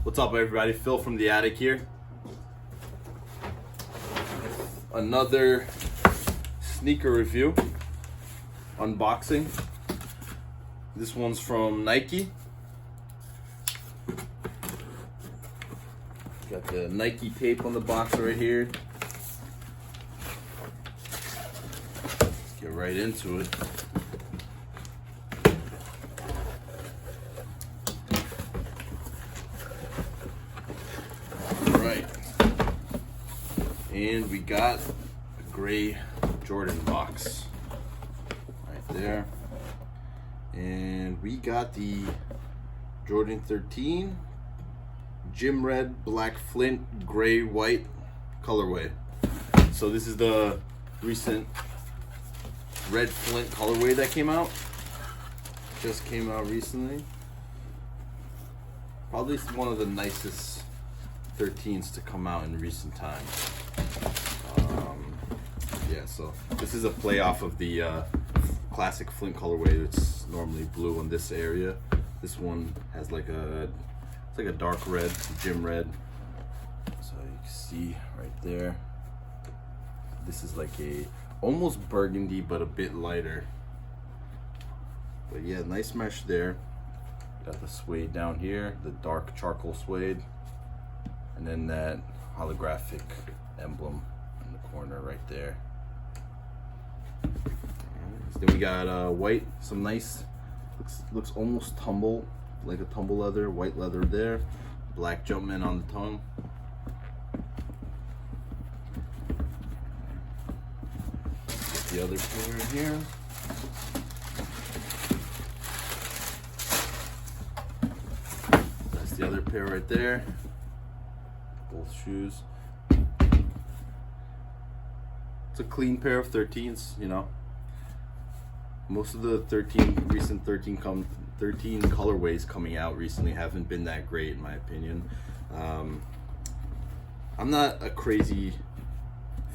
What's up, everybody? Phil from the attic here. Another sneaker review, unboxing. This one's from Nike. Got the Nike tape on the box right here. Let's get right into it. Alright. And we got a gray Jordan box right there. And we got the Jordan 13 Gym Red, Black Flint, Gray, White colorway. So this is the recent Red Flint colorway that came out. Just came out recently. Probably one of the nicest 13s to come out in recent times. Yeah, so this is a play off of the classic Flint colorway. It's normally blue in this area. This one has like it's like a dark red, gym red. So you can see right there. This is like a almost burgundy, but a bit lighter. But yeah, nice mesh there. Got the suede down here, the dark charcoal suede, and then that holographic emblem in the corner right there. Then we got white, some nice, looks almost tumble, like a tumble leather, white leather there, black Jumpman on the tongue. Get the other pair here. That's the other pair right there. Both shoes. It's a clean pair of 13s, you know. Most of the recent 13 colorways coming out recently haven't been that great, in my opinion. I'm not a crazy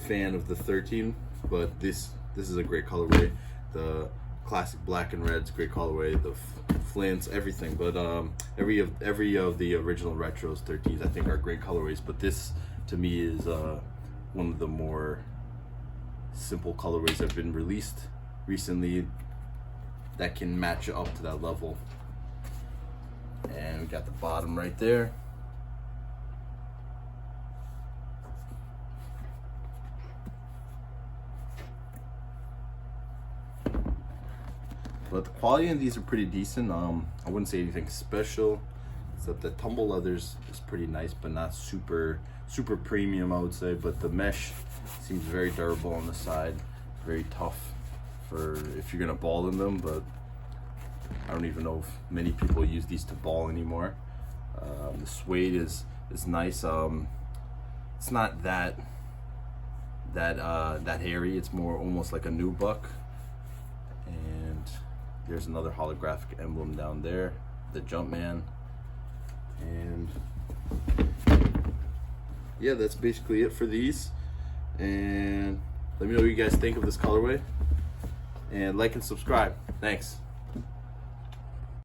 fan of the 13, but this is a great colorway. The classic black and red's great colorway. The Flints, everything. But every of the original retros 13s I think are great colorways. But this to me is one of the more simple colorways that have been released recently that can match up to that level. And we got the bottom right there. But the quality of these are pretty decent. I wouldn't say anything special, except the tumble leathers is pretty nice, but not super premium, I would say. But the mesh seems very durable on the side, very tough for if you're gonna ball in them. But I don't even know if many people use these to ball anymore. The suede is nice. It's not that hairy. It's more almost like a nubuck. And there's another holographic emblem down there, the Jumpman. And yeah, that's basically it for these. And let me know what you guys think of this colorway. And like and subscribe. Thanks.